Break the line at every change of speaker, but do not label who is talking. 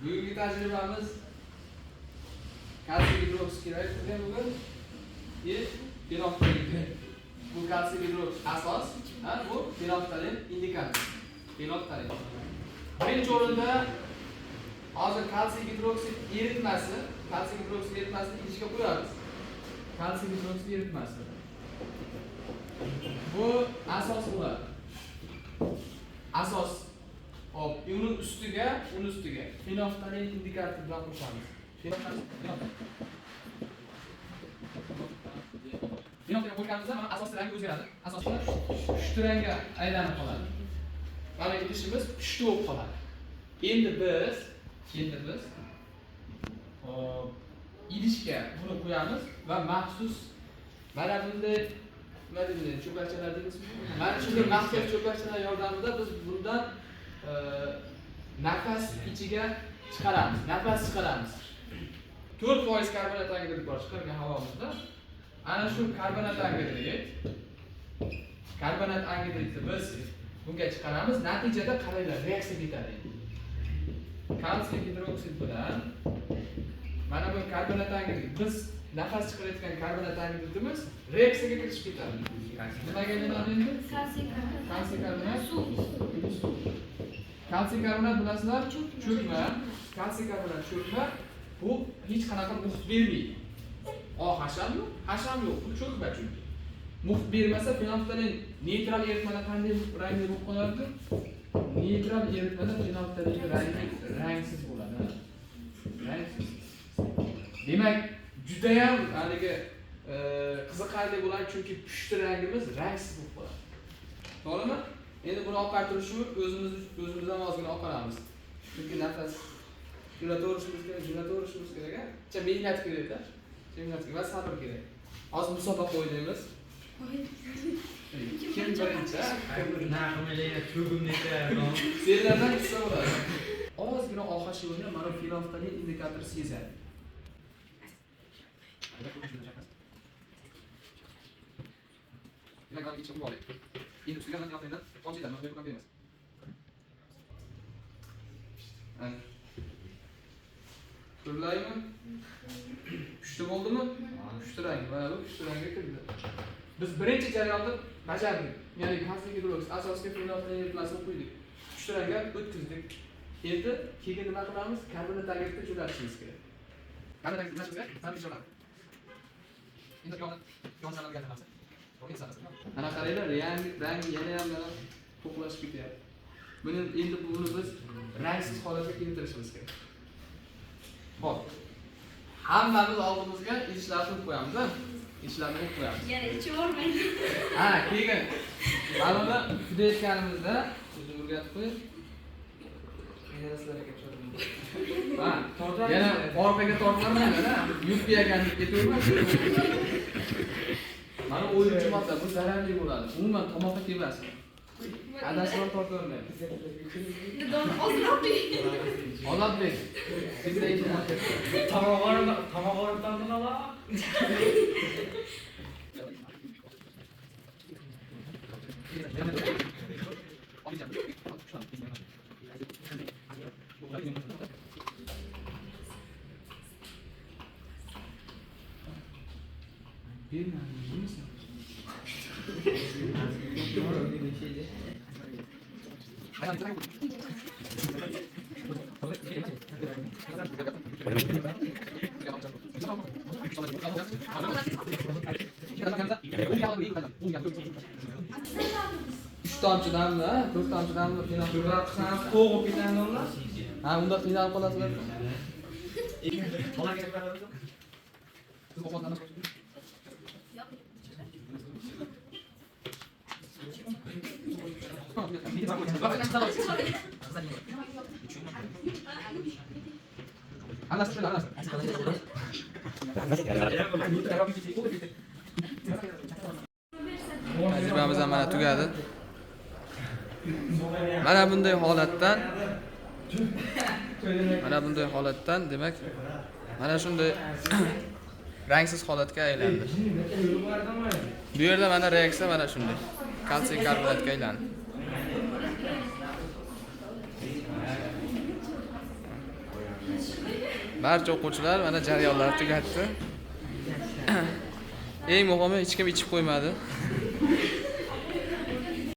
Bugungi tajribamiz kalsiy gidroksida qilgan bugun. Fenolftalin. Bu kalsiy gidroks asos, bu fenolftalin indikator. Fenolftalin. Birinchi o'rinda hozir kalsiy gidroksid eritmasi, idishga qo'yamiz. Kalsiy gidroksid eritmasi. Bu asos bo'ladi. Asos. Hop, uni ustiga fenolftalin indikator bilan qo'shamiz. Fenolftalin qo'yganimizda mana asos rangi o'zgaradi. Asoslar pushti rangga aylanib qoladi. Mana idishimiz pushti bo'lib qoladi. Endi biz hop, idishga buni qo'yamiz va maxsus mana bunday cho'pakchalar deymizmi? Mana shunday maxsus cho'pakchalar yordamida biz bundan nafas ichiga chiqaramiz. 4% karbonat angidrid bor chiqargan havomizda. Ana shu karbonat angidridni biz bunga chiqaramiz. Natijada qaranglar, reaksiya ketadi. Kalsiy gidroksid bilan mana bu karbonat angidrid biz nafas chiqarayotgan karbonat angidridimiz reaksiyaga kirishib ketadi. Nimaga aylanadi endi? Kalsiy karbonat suv. Kalsiy karbonat bilasizlar, cho'kma. Kalsiy karbonat cho'kma. Bu hech qanaqa muhit bermaydi. Hasham yo'q. Bu cho'kma chunki. Muhit bermasa fenolftalin neytral eritmada qanday rangli bo'lib qoladi? Neytral eritmada fenolftalin rangsiz bo'ladi. Rangsiz. Demak, juda ham haligi qiziqarli bo'ladi chunki pushti rangimiz rangsiz bo'lib qoladi. To'g'rimi? Endi buni oqartirish uchun o'zimizdan ozgina oqaramiz. Chunki nafas jo'nataverishimiz kerak. Mehnat kerak-da. Mehnat va sabr kerak. Hozir musobaqa o'ynaymiz. Kim birinchi?
Naqmalaga cho'gimnita.
Senlardan hissa bo'ladi. Ozgina oqash yo'lini mana fenolftalin indikator sezadi. Demak, mana ichib olaylik. Endi ustiga ham fenolftalindan qonchidan nima qilib beramiz? Ana. Turlaymi? Pushti bo'ldimi? Pushti rang. Mana bu pushti rangga kirdi. Biz birinchi jarayonni bajardik. Ya'ni kalsiy gidroksid asosiga fenolftalin eritmasini qo'ydik. Pushti rangga o'tkazdik. Endi keyin nima qilamiz? Karbonat angidridni jo'natishimiz kerak. Karbonat angidridni jo'natishimiz kerak. Jo'natamiz. Endi yonsanlar gaplashamiz. Ana qaranglar, rangi yana ham to'qlashib ketyapti. Buni biz rangsiz holatga keltirishimiz kerak. Hop. Hammamiz oldimizga idishlarni qo'yamiz.
Yana ichavermaydi.
Keyin mana kudayotganimizda o'zim o'rgatib qo'ying. Yana orqaga tortmayman-da. Yuppi ekanlik ketavermas. Mana o'yinchi modda bu zararli bo'ladi. Umuman tomoqqa tegmas. Adashib tortavermaydi. Ozodbek.
Tomog'imdan ola.
Tomchidanmi, 4 tomchidanmi fenolftalin qilsangiz qo'g'ib ketadi ular. Unda qiynalib qolasizlar.
Xonaga beramiz.
Siz ovqatlanasiz. Tajribamiz ham mana tugadi. Mana bunday holatdan demak mana shunday rangsiz holatga aylandi. Bu yerda mana reaksiya mana shunday. Kalsiy karbonatga aylandi. Barcha o'quvchilar mana jarayonlar tugatdi. Eng muhimi hech kim ichib qo'ymadi.